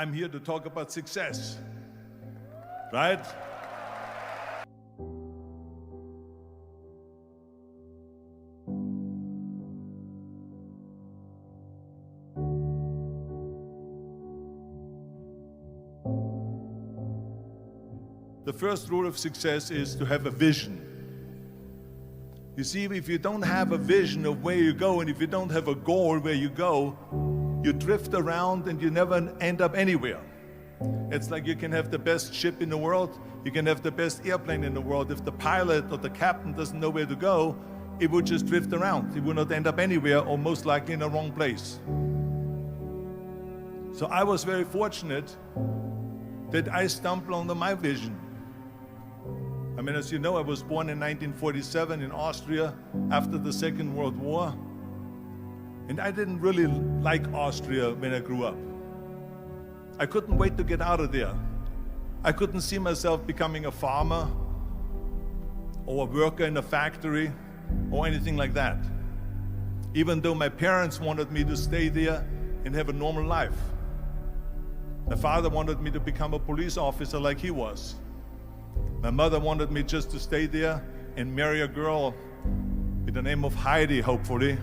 I'm here to talk about success, right? The first rule of success is to have a vision. You see, if you don't have a vision of where you go, and if you don't have a goal where you go, you drift around and you never end up anywhere. It's like you can have the best ship in the world, you can have the best airplane in the world. If the pilot or the captain doesn't know where to go, it would just drift around. It would not end up anywhere, or most likely in the wrong place. So I was very fortunate that I stumbled onto my vision. I mean, as you know, I was born in 1947 in Austria after the Second World War. And I didn't really like Austria when I grew up. I couldn't wait to get out of there. I couldn't see myself becoming a farmer or a worker in a factory or anything like that. Even though my parents wanted me to stay there and have a normal life. My father wanted me to become a police officer like he was. My mother wanted me just to stay there and marry a girl with the name of Heidi, hopefully,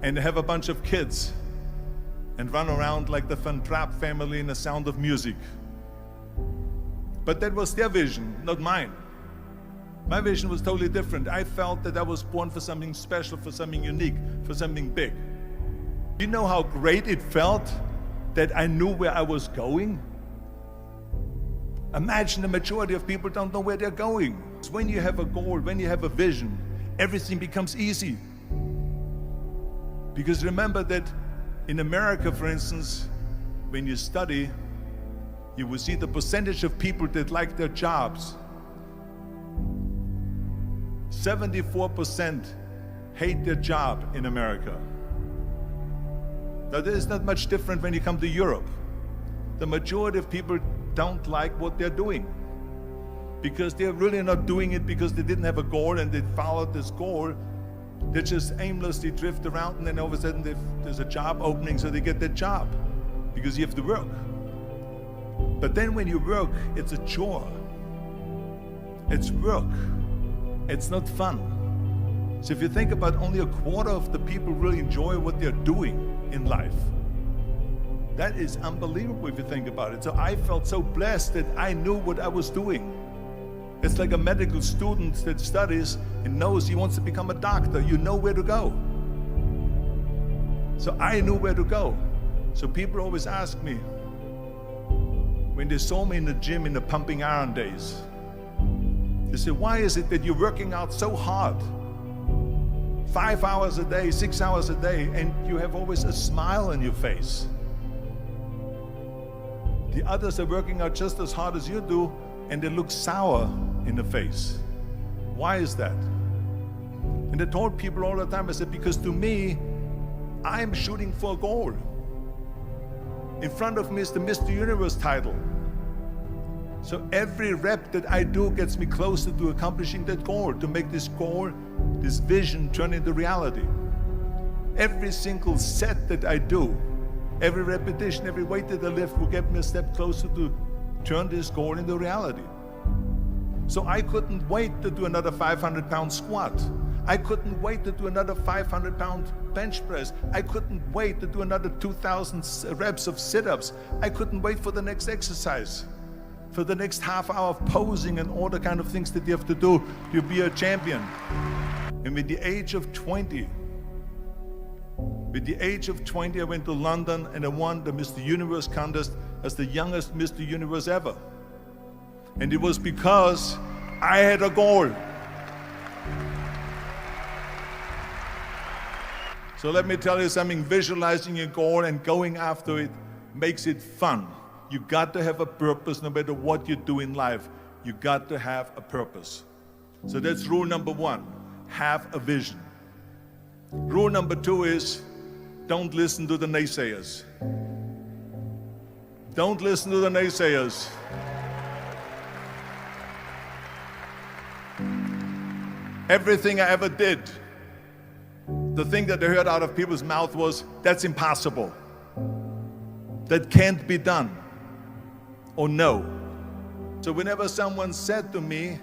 and have a bunch of kids and run around like the Van Trapp family in The Sound of Music. But that was their vision, not mine. My vision was totally different. I felt that I was born for something special, for something unique, for something big. You know how great it felt that I knew where I was going? Imagine the majority of people don't know where they're going. When you have a goal, when you have a vision, everything becomes easy. Because remember that in America, for instance, when you study, you will see the percentage of people that like their jobs. 74% hate their job in America. Now, there is not much different when you come to Europe. The majority of people don't like what they're doing because they're really not doing it because they didn't have a goal and they followed this goal. They just aimlessly drift around, and then all of a sudden there's a job opening, so they get that job because you have to work. But then when you work, it's a chore. It's work. It's not fun. So if you think about, only a quarter of the people really enjoy what they're doing in life. That is unbelievable if you think about it. So I felt so blessed that I knew what I was doing. It's like a medical student that studies and knows he wants to become a doctor. You know where to go. So I knew where to go. So people always ask me, when they saw me in the gym in the pumping iron days, they say, why is it that you're working out so hard? 5 hours a day, 6 hours a day, and you have always a smile on your face. The others are working out just as hard as you do, and they look sour in the face. Why is that? And I told people all the time, I said, because to me, I'm shooting for a goal. In front of me is the Mr. Universe title. So every rep that I do gets me closer to accomplishing that goal, to make this goal, this vision turn into reality. Every single set that I do, every repetition, every weight that I lift will get me a step closer to turn this goal into reality. So I couldn't wait to do another 500-pound squat. I couldn't wait to do another 500-pound bench press. I couldn't wait to do another 2,000 reps of sit-ups. I couldn't wait for the next exercise, for the next half hour of posing and all the kind of things that you have to do to be a champion. And with the age of 20, I went to London and I won the Mr. Universe contest as the youngest Mr. Universe ever. And it was because I had a goal. So let me tell you something, visualizing your goal and going after it makes it fun. You got to have a purpose no matter what you do in life. You got to have a purpose. So that's rule number one, have a vision. Rule number two is, don't listen to the naysayers. Don't listen to the naysayers. Everything I ever did, the thing that I heard out of people's mouth was, that's impossible. that can't be done or no. So whenever someone said to me,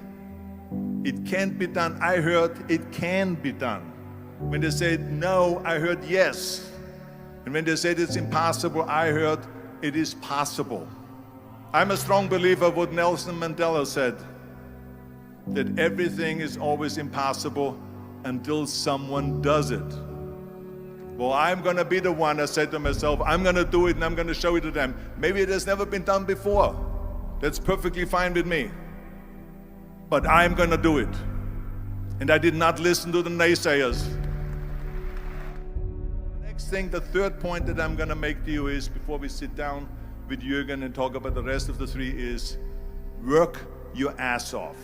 it can't be done, I heard it can be done. When they said no, I heard yes. And when they said it's impossible, I heard it is possible. I'm a strong believer of what Nelson Mandela said, that everything is always impossible until someone does it. Well, I'm going to be the one, I said to myself, I'm going to do it and I'm going to show it to them. Maybe it has never been done before. That's perfectly fine with me. But I'm going to do it. And I did not listen to the naysayers. The next thing, the third point that I'm going to make to you is, before we sit down with Jürgen and talk about the rest of the three, is work your ass off.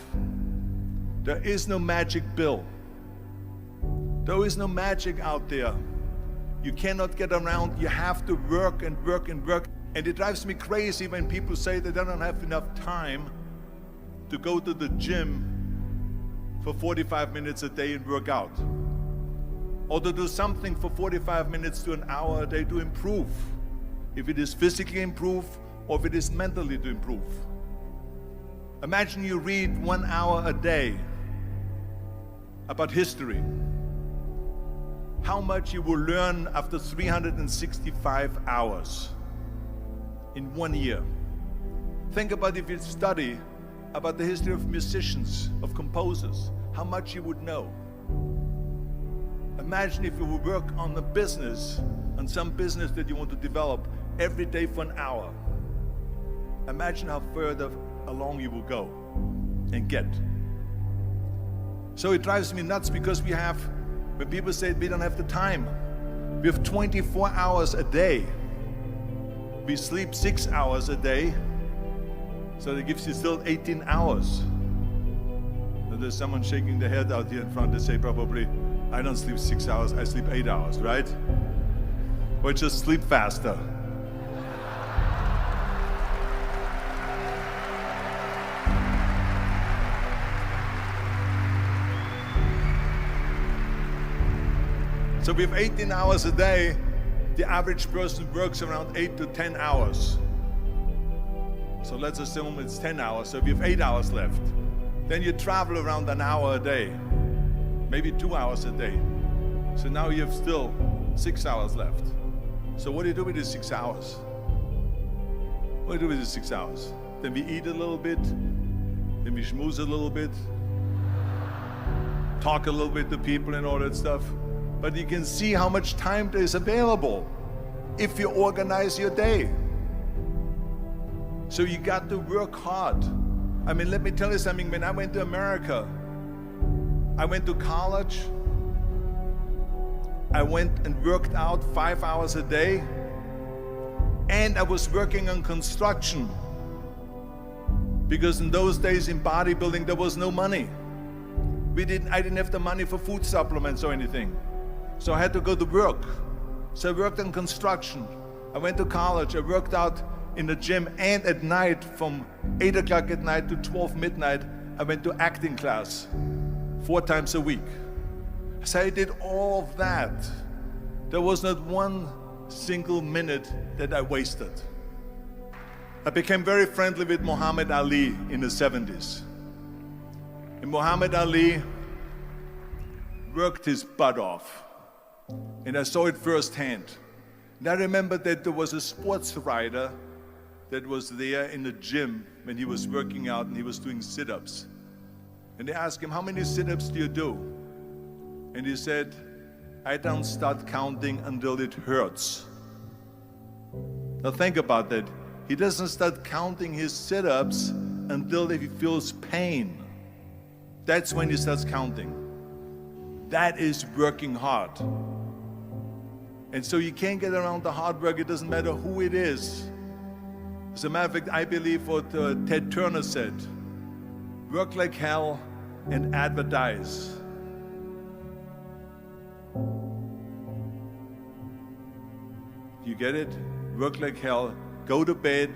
There is no magic pill. There is no magic out there. You cannot get around. You have to work and work and work. And it drives me crazy when people say that they don't have enough time to go to the gym for 45 minutes a day and work out, or to do something for 45 minutes to an hour a day to improve, if it is physically improve or if it is mentally to improve. Imagine you read 1 hour a day about history. How much you will learn after 365 hours in 1 year. Think about if you study about the history of musicians, of composers, how much you would know. Imagine if you would work on a business, on some business that you want to develop every day for an hour. Imagine how further along you will go and get. So it drives me nuts because when people say we don't have the time, we have 24 hours a day. We sleep 6 hours a day, so that gives you still 18 hours. Now there's someone shaking their head out here in front. They say probably, I don't sleep 6 hours, I sleep 8 hours, right? Or just sleep faster. So we have 18 hours a day. The average person works around 8 to 10 hours. So let's assume it's 10 hours, so if you have 8 hours left, then you travel around an hour a day, maybe 2 hours a day. So now you have still 6 hours left. So what do you do with these 6 hours? What do you do with these 6 hours? Then we eat a little bit, then we schmooze a little bit, talk a little bit to people and all that stuff. But you can see how much time there is available if you organize your day. So you got to work hard. I mean, let me tell you something. When I went to America, I went to college. I went and worked out 5 hours a day. And I was working on construction. Because in those days in bodybuilding, there was no money. I didn't have the money for food supplements or anything. So I had to go to work. So I worked on construction. I went to college. I worked out in the gym, and at night from 8 o'clock at night to 12 midnight, I went to acting class 4 times a week. So I did all of that. There was not one single minute that I wasted. I became very friendly with Muhammad Ali in the 70s. And Muhammad Ali worked his butt off. And I saw it firsthand. And I remember that there was a sports writer that was there in the gym when he was working out and he was doing sit-ups. And they asked him, how many sit-ups do you do? And he said, I don't start counting until it hurts. Now think about that. He doesn't start counting his sit-ups until he feels pain. That's when he starts counting. That is working hard. And so you can't get around the hard work. It doesn't matter who it is. As a matter of fact, I believe what Ted Turner said, work like hell and advertise. You get it? Work like hell, go to bed,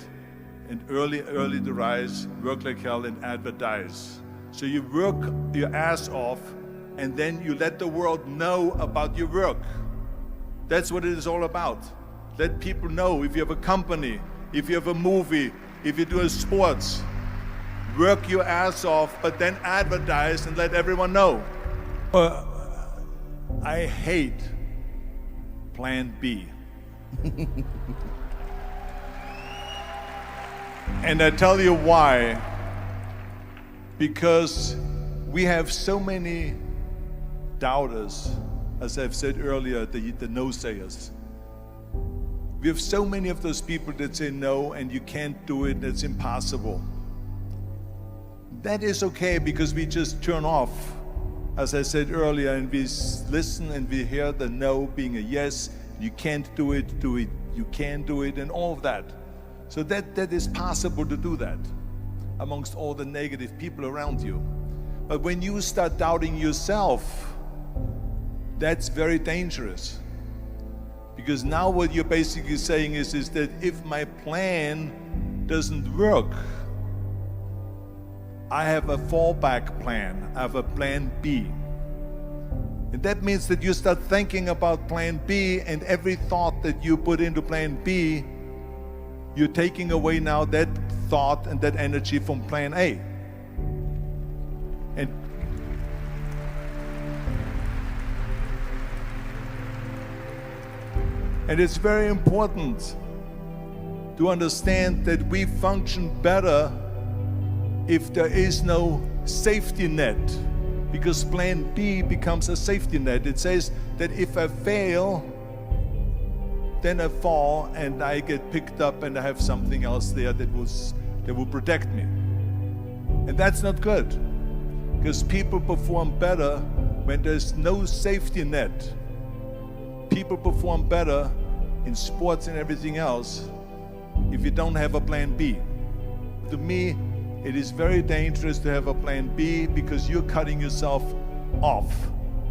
and early to rise, work like hell and advertise. So you work your ass off, and then you let the world know about your work. That's what it is all about. Let people know. If you have a company, if you have a movie, if you do a sports, work your ass off, but then advertise and let everyone know. I hate plan B. And I tell you why. Because we have so many doubters, as I've said earlier, the no-sayers. We have so many of those people that say no and you can't do it, it's impossible. That is okay because we just turn off, as I said earlier, and we listen and we hear the no being a yes. You can't do it, you can do it, and all of that. So that is possible to do that amongst all the negative people around you. But when you start doubting yourself, that's very dangerous. Because now what you're basically saying is that if my plan doesn't work, I have a fallback plan, I have a plan B. And that means that you start thinking about plan B, and every thought that you put into plan B, you're taking away now that thought and that energy from plan A. And it's very important to understand that we function better if there is no safety net, because plan B becomes a safety net. It says that if I fail, then I fall and I get picked up and I have something else there that will protect me. And that's not good, because people perform better when there's no safety net. People perform better in sports and everything else if you don't have a plan B. To me, it is very dangerous to have a plan B, because you're cutting yourself off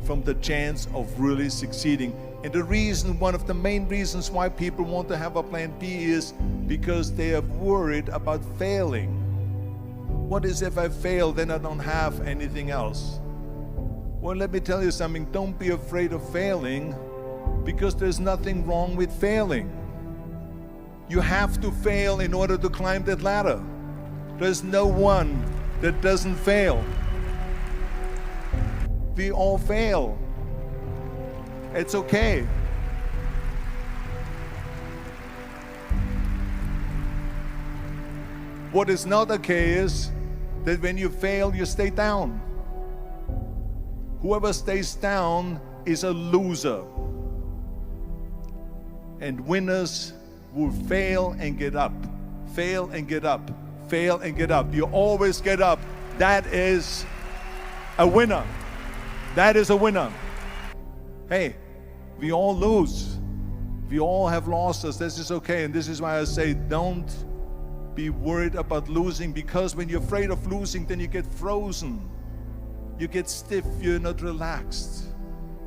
from the chance of really succeeding. And the reason, one of the main reasons why people want to have a plan B is because they are worried about failing. What is if I fail, then I don't have anything else? Well, let me tell you something. Don't be afraid of failing, because there's nothing wrong with failing. You have to fail in order to climb that ladder. There's no one that doesn't fail. We all fail. It's okay. What is not okay is that when you fail, you stay down. Whoever stays down is a loser. And winners will fail and get up, fail and get up, fail and get up. You always get up. That is a winner. That is a winner. Hey, we all lose. We all have losses. This is okay. And this is why I say don't be worried about losing, because when you're afraid of losing, then you get frozen. You get stiff. You're not relaxed.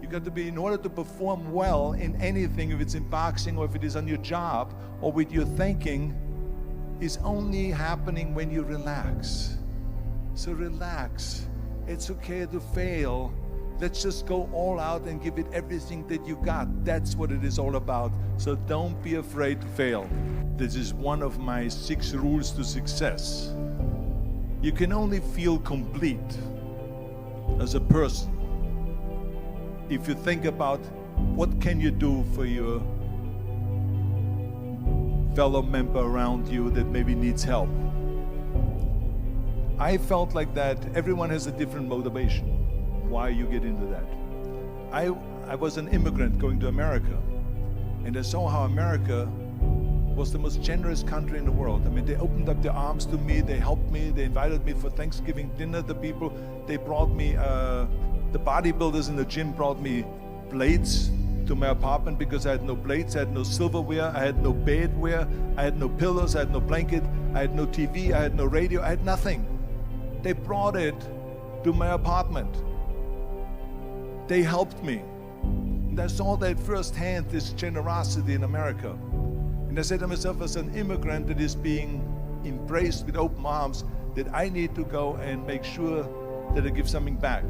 You got to be, in order to perform well in anything, if it's in boxing or if it is on your job or with your thinking, is only happening when you relax. So relax. It's okay to fail. Let's just go all out and give it everything that you got. That's what it is all about. So don't be afraid to fail. This is one of my 6 rules to success. You can only feel complete as a person if you think about what can you do for your fellow member around you that maybe needs help. I felt like that. Everyone has a different motivation why you get into that. I was an immigrant going to America, and I saw how America was the most generous country in the world. I mean, they opened up their arms to me, they helped me, they invited me for Thanksgiving dinner. The people, they brought me, the bodybuilders in the gym brought me plates to my apartment because I had no plates, I had no silverware, I had no bedware, I had no pillows, I had no blanket, I had no TV, I had no radio, I had nothing. They brought it to my apartment. They helped me. And I saw that firsthand, this generosity in America. And I said to myself, as an immigrant that is being embraced with open arms, that I need to go and make sure that I give something back.